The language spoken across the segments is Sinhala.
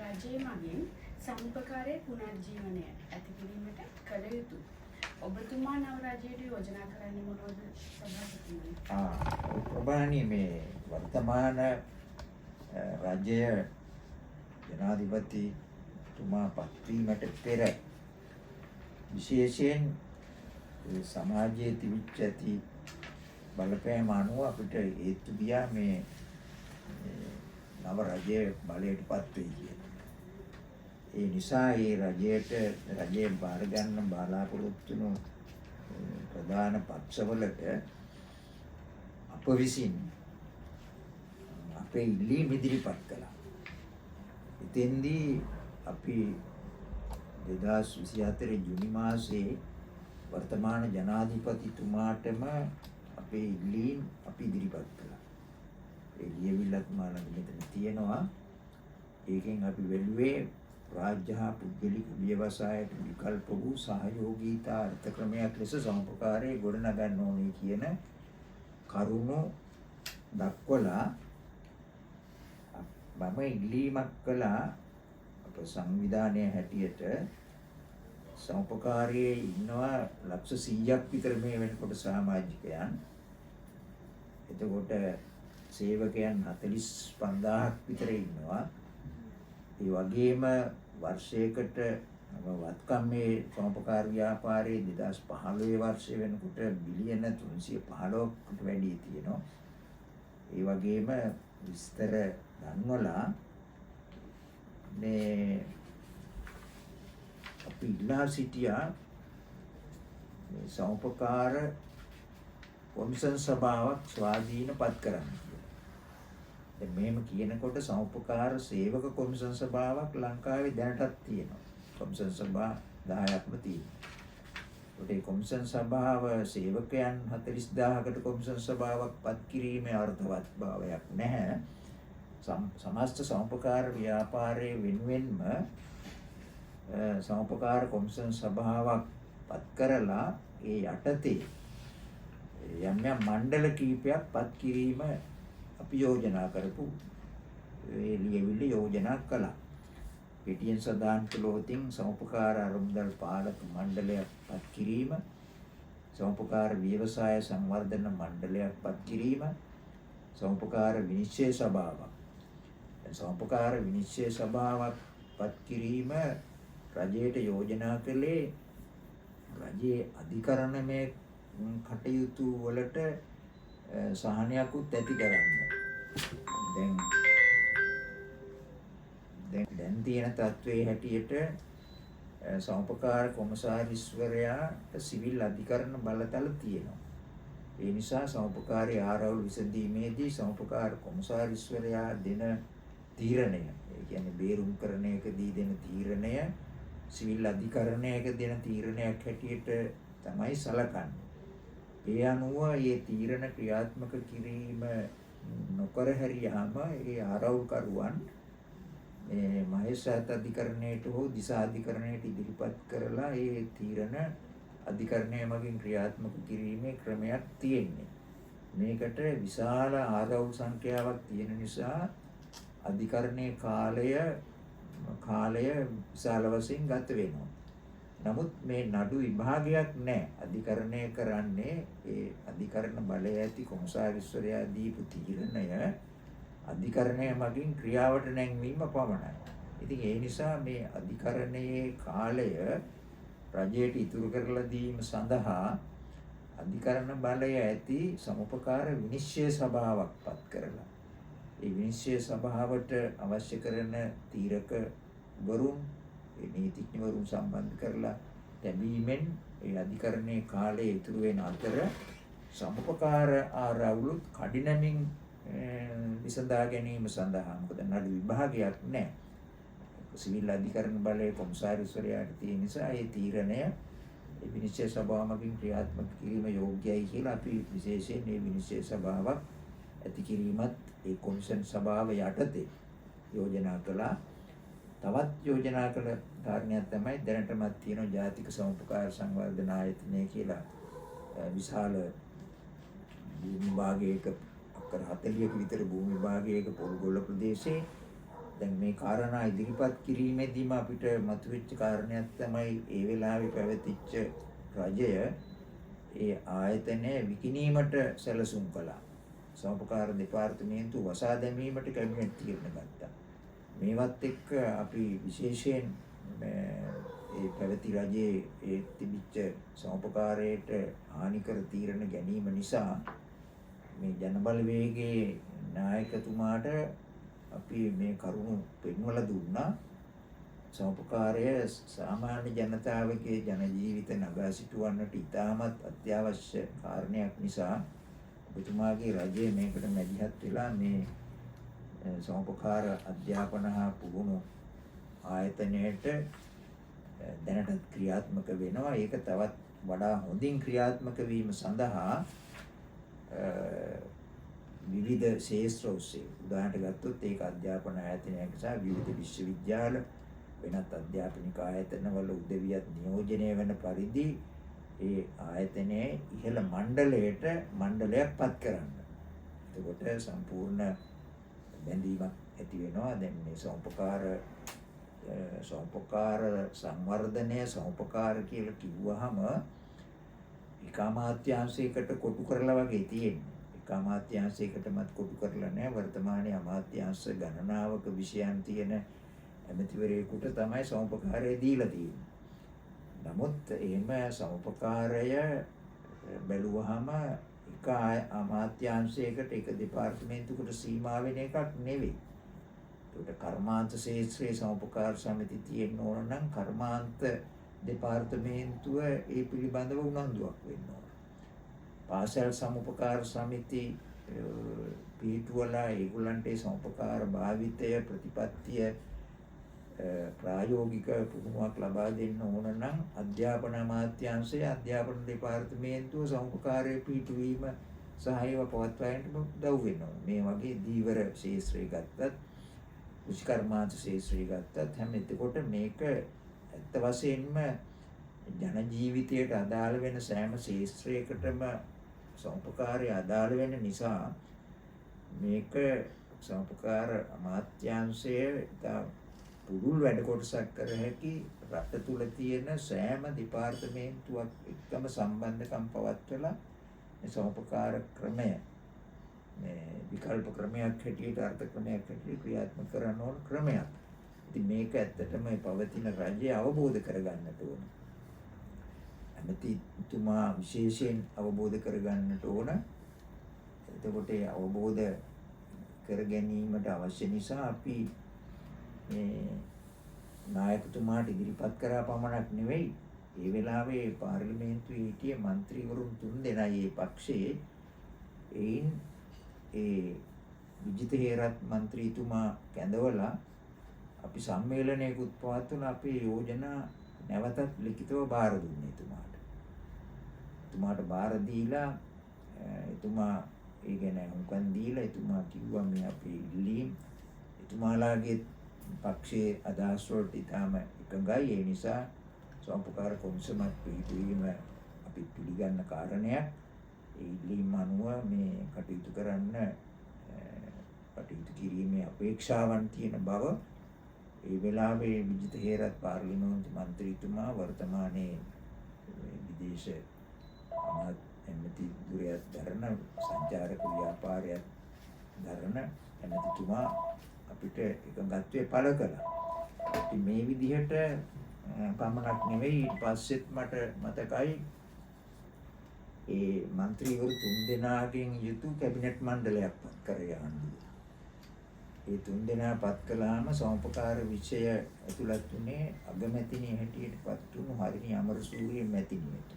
රජයේ මගින් සමුපකාරයේ පුනර්ජීවනය ඇති කිරීමට කළ යුතු. ඔබතුමා නව රජයට යෝජනා කරන්නේ මොනවද සභාපතිතුමනි? ප්‍රබාණී මේ වර්තමාන රජය ජනාධිපතිතුමා පත්වීමට පෙර විශේෂයෙන් සමාජයේ තිබිච්ච ඇති බලපෑම අනුව අපිට හේතු ගියා මේ නව රජය බලයට පත් වෙයි කියලා. ඒ නිසා මේ රජයේ බාර ගන්න බලාපොරොත්තු වුණු ප්‍රධාන පක්ෂවලට අප විසින් අපේ ඉල්ලීම් ඉදිරිපත් කළා. එතෙන්දී අපි 2024 ජුනි මාසයේ වර්තමාන ජනාධිපතිතුමාටම අපේ ඉල්ලීම් අපි ඉදිරිපත් කළා. ඒ ලියවිල්ලත් මාළඟ මෙතන තියෙනවා. ඒකෙන් අපි වෙළුවේ රාජ්‍ය හා පුද්ගලික ව්‍යවසායයට විකල්ප වූ සහයෝගීතා අර්ථ ක්‍රමයක් ලෙස සමුපකාරයේ ගොඩනගන්න ඕනේ කියන කරුණු දක්වලා මම ඉල්ලීමක් කළා අප සංවිධානයේ හැටියට සමුපකාරයේ ඉන්නවා ලක්ෂ 100ක් විතර මේ වෙනකොට සමාජිකයන්. එතකොට සේවකයන් 45000ක් විතර ඉන්නවා. ඒ වගේම වර්ෂයකට වත්කම් මේ සමුපකාර ව්‍යාපාරයේ 2015 වර්ෂය වෙනකොට බිලියන 315කට වැඩි තියෙනවා. ඒ වගේම විස්තර දන්වලා මේ අපි ඉල්ලා සිටියා මේ සමුපකාර කොමිෂන් සභාවක් ස්වාධීනපත් කරන්න කියලා. දැන් මෙහෙම කියනකොට සමුපකාර සේවක කොමිෂන් සභාවක් ලංකාවේ දැනටත් තියෙනවා. කොමිෂන් සභා 10ක්ම තියෙනවා. ඒ කොමිෂන් සභාව සේවකයන් 40000කට කොමිෂන් සභාවක් පත් කිරීමේ අර්ථවත් භාවයක් නැහැ. සමස්ත සමුපකාර ව්‍යාපාරයේ වෙනුවෙන්ම සමුපකාර කොමිෂන් සභාවක් පත් කරලා ඒ යටතේ යම් මණ්ඩල කීපයක් පත් කිරීම අපි යෝජනා කරපු ඒ ලියවිල්ල යෝජනා කළා. පිටියෙන් සදාන් කළොතින් සමුපකාර අරමුදල් පාලක මණ්ඩලයක් පත් කිරීම, සමුපකාර ව්‍යවසාය සංවර්ධන මණ්ඩලයක් පත් කිරීම, සමුපකාර විනිශ්චය සභාවක්. සමුපකාර විනිශ්චය සභාවක් පත් කිරීම රජයට යෝජනා කළේ රජයේ අධිකරණමය කටයුතු වලට සහනයක්ත් ඇති කරන්න. දැන් තියෙන තත්ත්වයේ හැටියට සමුපකාර කොමසාරිස්වරයාට සිවිල් අධිකරණ බලතල තියෙනවා. ඒ නිසා සමුපකාරී ආරවුල් විසඳීමේදී සමුපකාර කොමසාරිස්වරයා දෙන තීරණය, ඒ කියන්නේ බේරුම් කරන එකදී දෙන තීරණය සිවිල් අධිකරණයක දෙන තීරණයක් හැටියට තමයි සැලකන්නේ. ඒ අනුව මේ තීරණ ක්‍රියාත්මක කිරීම නොකර හැරියාම ඒ ආරවුල්කරුවන් මේ මහේස්ත්‍රාත් අධිකරණයට හෝ දිසා අධිකරණයට ඉදිරිපත් කරලා ඒ තීරණ අධිකරණය මගින් ක්‍රියාත්මක කිරීමේ ක්‍රමයක් තියෙන්නේ. මේකට විශාල ආරවුල් සංඛ්‍යාවක් තියෙන නිසා අධිකරණයේ කාලය විශාල වශයෙන් ගත වෙනවා. නමුත් මේ නඩු විභාගයක් නැහැ. අධිකරණය කරන්නේ ඒ අධිකරණ බලය ඇති කොමසාරිස්වරයා දීපු තීරණය අධිකරණය මගින් ක්‍රියාවට නැංවීම පමණයි. ඉතින් ඒ නිසා මේ අධිකරණයේ කාලය රජයට ඉතුරු කරලා දීම සඳහා අධිකරණ බලය ඇති සමුපකාර විනිශ්චය සභාවක් පත් කරලා ඒ විනිශ්චය සභාවට අවශ්‍ය කරන තීරක වරුන් ඒ නීතිඥවරුන් සම්බන්ධ කරලා ලැබීමෙන් ඒ අධිකරණයේ කාලය ඉතුරු වෙන අතර සමුපකාර ආරවුලුත් කඩිනමින් විසඳා ගැනීම සඳහා මොකද නඩු විභාගයක් නැහැ. සිවිල් අධිකරණ බලයේ කොමසාරිස්වරයාට තියෙන නිසා ඒ තීරණය ඒ විනිශ්චය සභාවකින් ක්‍රියාත්මක කිරීම යෝග්‍යයි කියලා අපි විශේෂයෙන් මේ විනිශ්චය සභාවක් ඇති කිරීමත් ඒ කොමිෂන් සභාව යටතේ යෝජනා කළා. තවත් යෝජනා කළ කාරණයක් තමයි දැනටමත් තියෙන ජාතික සමුපකාර සංවර්ධන ආයතනය කියලා විශාල භූමි භාගයක අක්කර 40ක විතර භූමි භාගයක පොල්ගොල්ල ප්‍රදේශයේ දැන් මේ කාරණා ඉදිරිපත් කිරීමේදීම අපිට මතුවෙච්ච කාරණයක් තමයි ඒ වෙලාවේ පැවතිච්ච රජය ඒ ආයතනය විකිණීමට සැලසුම් කළා. සමුපකාර දෙපාර්තමේන්තුව වසා දැමීමට කැබිනට් තීරණ ගත්තා. මේවත් එක්ක අපි විශේෂයෙන් ඒ පැවති රජයේ ඒ තිබිච්ච සමුපකාරයට හානිකර තීරණ ගැනීම නිසා මේ ජනබලවේගයේ නායකතුමාට අපි මේ කරුණු පෙන්වලා දුන්නා. සමුපකාරය සාමාන්‍ය ජනතාවගේ ජන ජීවිත නගා සිටුවන්නට ඉතාමත් අත්‍යවශ්‍ය කාරණයක් නිසා ඔබතුමාගේ රජය මේකට මැදිහත් වෙලා මේ සමුපකාර අධ්‍යාපන හා පුහුණු ආයතනයට දැනට ක්‍රියාත්මක වෙනවා. ඒක තවත් වඩා හොඳින් ක්‍රියාත්මක වීම සඳහා විවිධ ශාස්ත්‍ර ඔස්සේ උදාහරණයක් ගත්තොත් ඒක අධ්‍යාපන ආයතනයක සහ විවිධ විශ්වවිද්‍යාල වෙනත් අධ්‍යාපනික ආයතනවල උදවියත් නියෝජනය වෙන පරිදි ඒ ආයතනයේ ඉහළ මණ්ඩලයක් පත් කරන්න. එතකොට සම්පූර්ණ බැඳීමක් ඇති වෙනවා. දැන් මේ සමුපකාර සංවර්ධනය සමුපකාර කියලා කිව්වහම එක අමාත්‍යාංශයකට කොටු කරලා වගේ තියෙන්නේ. එක අමාත්‍යාංශයකටමත් කොටු කරලා නැහැ. වර්තමානයේ අමාත්‍යාංශ ගණනාවක විෂයන් තියෙන ඇමතිවරයෙකුට තමයි සමුපකාරය දීලා තියෙන්නේ. නමුත් එහෙම සමුපකාරය බැලුවහම එක අමාත්‍යාංශයකට එක දෙපාර්තමේන්තුවකට සීමා වෙන එකක් නෙවෙයි. ඒකට කර්මාන්ත ශාස්ත්‍රයේ සමුපකාර සමිති තියෙන්න ඕන නම් කර්මාන්ත දෙපාර්තමේන්තුව ඒ පිළිබඳව උනන්දුවක් වෙන්න ඕන. පාසල් සමුපකාර සමිති පිටුවලා ඒගොල්ලන්ට ඒ සමුපකාර භාවිතය ප්‍රතිපත්තිය ප්‍රායෝගික පුහුණුවක් ලබා දෙන්න ඕන නම් අධ්‍යාපන අමාත්‍යාංශය අධ්‍යාපන දෙපාර්තමේන්තුව සමුපකාරයේ පිටුවීම සහ ඒවා පවත්වාගෙන උදව් වෙනවා. මේ වගේ දීවර ශාස්ත්‍රය ගත්තත් උෂ්කර්මාන්ත ශාස්ත්‍රය ගත්තත් හැම එතකොට මේක ඇත්ත වශයෙන්ම ජන ජීවිතයට අදාළ වෙන සෑම ශාස්ත්‍රයකටම සමුපකාරය අදාළ වෙන නිසා මේක සමුපකාර අමාත්‍යාංශයේ පුරුල් වැඩ කොටසක් කර හැකි රට තුල තියෙන සෑම දෙපාර්තමේන්තුවක් එක්කම සම්බන්ධකම් පවත්වලා මේ සමුපකාර ක්‍රමය මේ විකල්ප ක්‍රමයක් හැටියට අර්ථ ක්‍රමයක් හැටියට ක්‍රියාත්මක කරන ඕන ක්‍රමයක්. ඉතින් මේක ඇත්තටම මේ පවතින රජය අවබෝධ කරගන්නට ඕන. ඇමතිතුමා විශේෂයෙන් අවබෝධ කරගන්නට ඕන. එතකොට ඒ අවබෝධ කර ගැනීමට අවශ්‍ය නිසා අපි මේ නායකතුමාට ඉදිරිපත් කරා පමණක් නෙවෙයි ඒ වෙලාවේ පාර්ලිමේන්තුවේ හිටිය മന്ത്രിවරුන් 3 දෙනයි ඒ පක්ෂයේ එයින් ඒ විජිත හේරත් മന്ത്രിතුමා කැඳවලා අපි සම්මේලනයකුත් පවත්වලා අපේ යෝජනා නැවතත් ලිඛිතව බාර දුන්නේ එතුමාට. එතුමාට බාර දීලා එතුමා ඒ ගැන හුඟක් දීලා එතුමා කිව්වා මේ අපේ ඉල්ලීම් එතුමාලාගේ පක්ෂයේ අදහස් වලට ඉතාම එකඟයි. ඒ නිසා සමුපකාර කොමිසමක් පිළිපදීම අපි පිළිගන්න කාරණයක්. ඒ ඉල්ලීම් අනුව මේ කටයුතු කරන්න කටයුතු කිරීමේ අපේක්ෂාවන් තියෙන බව ඒ වෙලාවේ විජිත හේරත් පාර්ලිමේන්තු මන්ත්‍රීතුමා වර්තමානයේ විදේශ ඇමති ධුරයක් දරන සංචාරක ව්‍යාපාරයක් දරන ඇමතිතුමා අපිට එකඟත්වයේ පළ කළා. ඉතින් මේ විදිහට පමණක් නෙවෙයි ඊට පස්සෙත් මට මතකයි ඒ മന്ത്രിවරු 3 දෙනාගෙන් යුතු කැබිනට් මණ්ඩලයක් පත් කර යන්නේ. ඒ 3 දෙනා පත් කළාම සමුපකාර විෂය ඇතුළත් වුණේ අගමැතිණිය හැටියට පත් වුණු හරිනි අමරසූරිය මැතිණියට.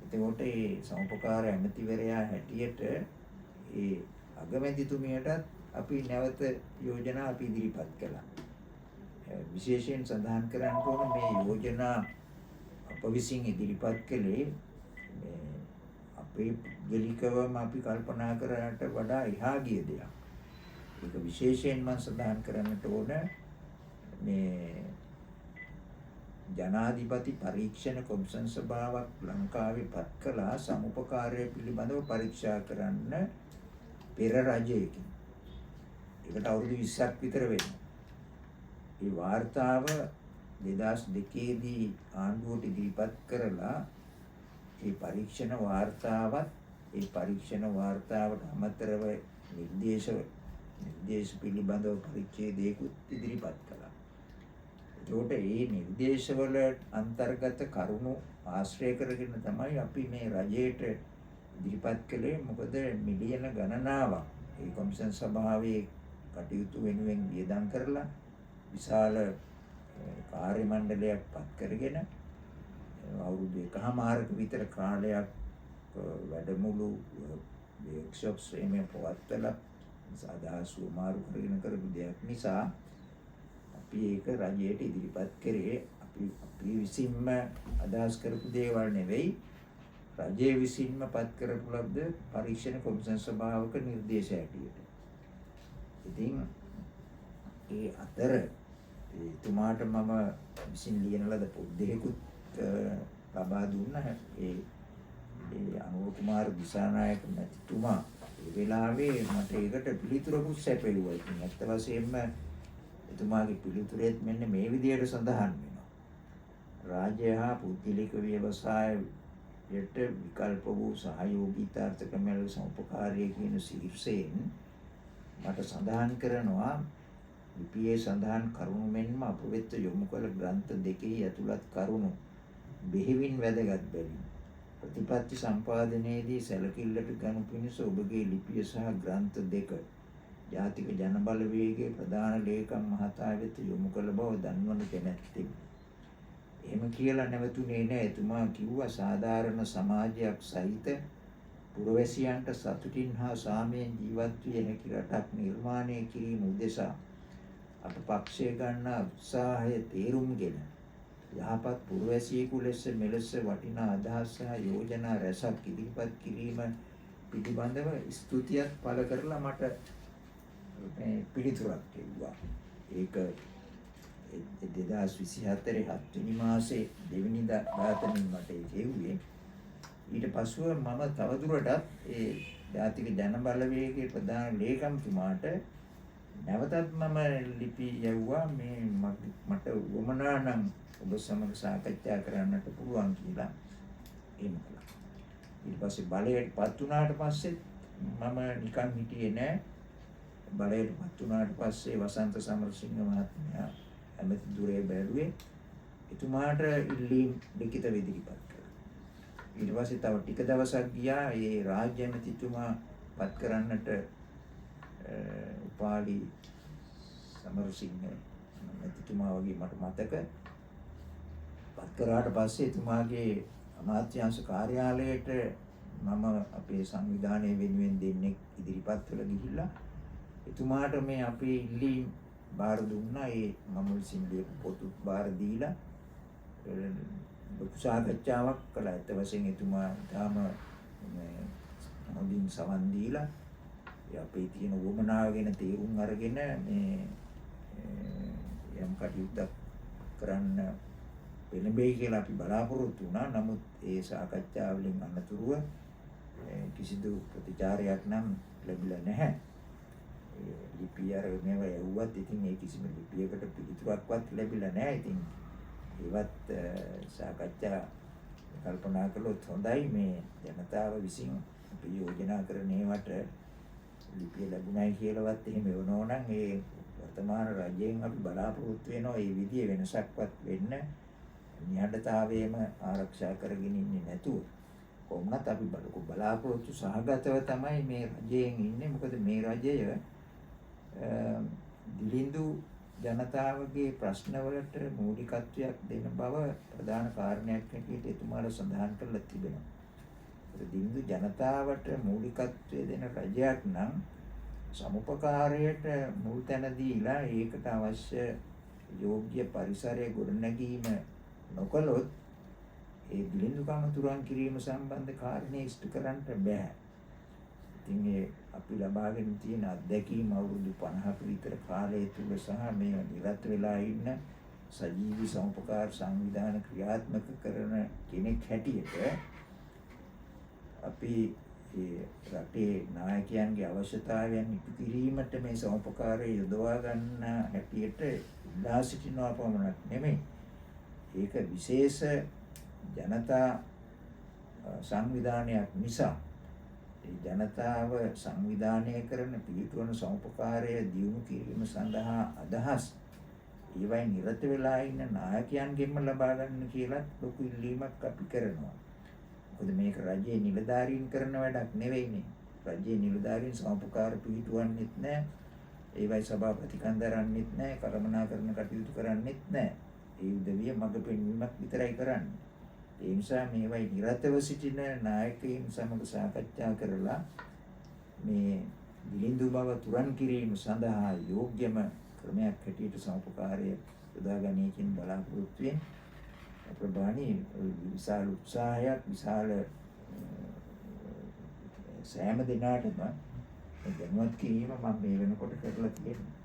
එතකොට ඒ සමුපකාර ඇමතිවරයා හැටියට ඒ අගමැතිතුමියටත් අපි නැවත යෝජනා අපි ඉදිරිපත් කළා. විශේෂයෙන් සඳහන් කරන්න ඕන මේ යෝජනා අප විසින් ඉදිරිපත් කළේ අපේ පුද්ගලිකවම අපි කල්පනා කරන්නට වඩා එහා ගිය දෙයක්. ඒක විශේෂයෙන් මම සඳහන් කරන්නට ඕන මේ ජනාධිපති පරීක්ෂණ කොමිෂන් සභාවක් ලංකාවේ පත් කළා සමුපකාරය පිළිබඳව පරීක්ෂා කරන්න පෙර රජයකින්. ඒකට අවුරුදු 20ක් විතර වෙනවා. ඒ වාර්තාව 2002 දී ආණ්ඩුවට ඉදිරිපත් කරලා ඒ පරීක්ෂණ වාර්තාවට අමතරව නිර්දේශ පිළිබඳව පරිච්ඡේදයකුත් ඉදිරිපත් කළා. ඒකට මේ නිර්දේශවල අන්තර්ගත කරුණු ආශ්‍රය කරගෙන තමයි අපි මේ රජයට ඉදිරිපත් කළේ. මොකද මිලියන ගණනාවක් ඒ කොමිෂන් සභාවේ කටයුතු වෙනුවෙන් වියදම් කරලා විශාල කාර්ය මණ්ඩලයක් පත් කරගෙන අවුරුදු 1කමාරක විතර කාලයක් වැඩමුළු වර්ක්ෂොප්ස් එමෙ පවත්වලා අදහස් මාරු කරගෙන කරපු දෙයක් නිසා අපි ඒක රජයට ඉදිරිපත් කරේ. අපි විසින්ම අදහස් කරපු දේවල් නෙවෙයි, රජයේ විසින්ම පත් කරපු ලබ්ධ පරීක්ෂණ කොමිෂන් සභාවක නිර්දේශය ඇටියට. ඉතින් ඒ අතර එතුමාට මම විසින් ලියන ලද පොත් දෙකකුත් ලබා දුන්නා. ඒ අනුර කුමාර දිසානායක මැතිතුමා ඒ වෙලාවේ මට ඒකට පිළිතුරකුත් සැපෙළුවා. ඉතින් ඇත්ත වශයෙන්ම එතුමාගේ පිළිතුරෙත් මෙන්න මේ විදිහට සඳහන් වෙනවා. රාජ්‍ය හා පුද්ගලික ව්‍යවසායයට විකල්ප වූ සහයෝගීතාර්ථ ක්‍රමවල සමුපකාරී කියන ශීර්ෂයෙන් මට සඳහන් කරනවා ලිපියේ සඳහන් කරුණු මෙන්ම අප වෙත යොමු කළ ග්‍රන්ථ දෙකෙහි ඇතුළත් කරුණු බෙහෙවින් වැදගත් බැවින් ප්‍රතිපත්ති සම්පාදනයේදී සැලකිල්ලට ගනු පිණිස ඔබගේ ලිපිය සහ ග්‍රන්ථ දෙක ජාතික ජනබලවේගයේ ප්‍රධාන ලේකම් මහතා වෙත යොමු කළ බව දන්වනු කැමැත්තෙමි. එහෙම කියලා නැවතුනේ නෑ. එතුමා කිව්වා සාධාරණ සමාජයක් සහිත පුරවැසියන්ට සතුටින් හා සාමයෙන් ජීවත් විය හැකි රටක් නිර්මාණය කිරීම උදෙසා අප පක්ෂය ගන්නා උත්සාහය තේරුම්ගෙන යහපත් පුරවැසියෙකු ලෙස මෙලෙස වටිනා අදහස් සහ යෝජනා රැසක් ඉදිරිපත් කිරීම පිළිබඳව ස්තුතියක් පළ කරලා මට මේ පිළිතුරක් දෙවුවා. ඒක 2024 7 මාසේ 2 වෙනිදා රාත්‍රියේ මට ඒක එව්වේ. ඊට පස්ව මම තවදුරටත් ඒ ජාතික ජනබලවේගයේ ප්‍රධාන ලේකම්තුමාට නැවතත් මම ලිපි යවුවා මේ මට වමනා නම් ඔබ සමග සාකච්ඡා කරන්නට පුළුවන් කියලා. එහෙම කළා. ඊට පස්සේ බලයටපත් වුණාට පස්සේ මම නිකන් හිටියේ නෑ. බලයටපත් වුණාට පස්සේ වසන්ත සමරසිංහ මහත්මයා ඇමති දුරේ බැලුවේ. එතුමාට ඉල්ලීම් ලිඛිත ඉදිරිපත් කළා. ඊට පස්සේ තව ටික දවසක් ගියා. ඒ රාජ්‍ය ඇමතිතුමා පත් කරන්නට උපාලි සමරසිංහ මැතිතුමා වගේ මට මතක. පත් කරාට පස්සේ එතුමාගේ අමාත්‍යාංශ කාර්යාලයට මම අපේ සංවිධානය වෙනුවෙන් දෙන්නෙක් ඉදිරිපත් කළ ගිහිල්ලා එතුමාට මේ අපේ ඉල්ලීම් බාර දුන්නා. ඒ මම විසින් ලියපු පොතුත් බාර දීලා ලොකු සාකච්ඡාවක් කළා. ඒත් වශයෙන් එතුමා තාම හොඳින් සවන් දීලා අපේ තියෙන වමනාව ගැන තේරුම් අරගෙන මේ යම් කටයුත්තක් කරන්න වෙනබෙයි කියලා අපි බලාපොරොත්තු වුණා. නමුත් ඒ සාකච්ඡාවලින් අනතුරුව කිසිදු ප්‍රතිචාරයක් නම් ලැබිලා නැහැ. ලිපිය අරගෙන යවුවත් ඉතින් ඒ කිසිම ලිපියකට පිළිතුරක්වත් ලැබිලා නැහැ. ඉතින් ඒවත් සාකච්ඡා කල්පනා කළොත් හොඳයි. මේ ජනතාව විසින් අපි යෝජනා කරන ඒවට ලිපිය ලැබුණයි කියලාවත් එහෙම වෙනෝ නම් ඒ වර්තමාන රජයෙන් අපි බලාපොරොත්තු වෙනවා මේ විදිහේ වෙනසක්වත් වෙන්න නිහඬතාවයම ආරක්ෂා කරගෙන ඉන්නේ නැතුව කොහොමවත් අපි බලාපොරොත්තු සහගතව තමයි මේ රජයෙන් ඉන්නේ. මොකද මේ රජය දිලිඳු ජනතාවගේ ප්‍රශ්නවලට මූලිකත්වයක් දෙන බව ප්‍රධාන කාරණයක් හැටියට එතුමාලා සඳහන් කරලා තිබෙනවා. දිලිඳු ජනතාවට මූලිකත්වය දෙන රජයක් නම් සමුපකාරයට මුල් තැන දීලා ඒකට අවශ්‍ය යෝග්‍ය පරිසරය ගොඩනැගීම නොකළොත් ඒ දිලිඳුකම තුරන් කිරීම සම්බන්ධ කාරණේ ඉෂ්ට කරන්න බෑ. ඉතින් අපි ලබාගෙන තියෙන අත්දැකීම් අවුරුදු 50ක විතර කාලය තුල සහ මේ නිරත වෙලා ඉන්න සජීවී සමුපකාර සංවිධාන ක්‍රියාත්මක කරන කෙනෙක් හැටියට අපි රටේ නායකයන්ගේ අවශ්‍යතාවයන් ඉටු කිරීමට මේ සමුපකාරය යොදවා ගන්න හැටියට ඉල්ලා සිටිනවා පමණක් නෙමෙයි. ඒක විශේෂ ජනතා සංවිධානයක් නිසා ඒ ජනතාව සංවිධානය කරන පිළිතුරන සමුපකාරය දියුණු කිරීම සඳහා අදහස් ඒවයි නිරත වෙලා ඉන්න නායකයන්ගෙන්ම ලබා ගන්න කියලා ලොකු ඉල්ලීමක් අපි කරනවා. මොකද මේක රජයේ නිලධාරීන් කරන වැඩක් නෙවෙයිනේ. රජයේ නිලධාරීන් සමුපකාර පිළිතුරන්නෙත් නැහැ. ඒවයි සභාපති කන්දරන්නෙත් නැහැ. කළමනාකරන කටයුතු කරන්නෙත් නැහැ. ඒ උදවිය මඟ පෙන්වීමක් විතරයි කරන්නේ. ඒ නිසා මේවයි නිරතව සිටින නායකයින් සමග සාකච්ඡා කරලා මේ දිලිඳු බව තුරන් කිරීම සඳහා යෝග්‍යම ක්‍රමයක් හැටියට සමුපකාරය යොදාගන්නේ කියන බලාපොරොත්තු වෙන ප්‍රබාණී විශාල උත්සාහයක් විශාල සෑම දිනකටම දැනුවත් කිරීම මම මේ වෙනකොට කරලා තියෙනවා.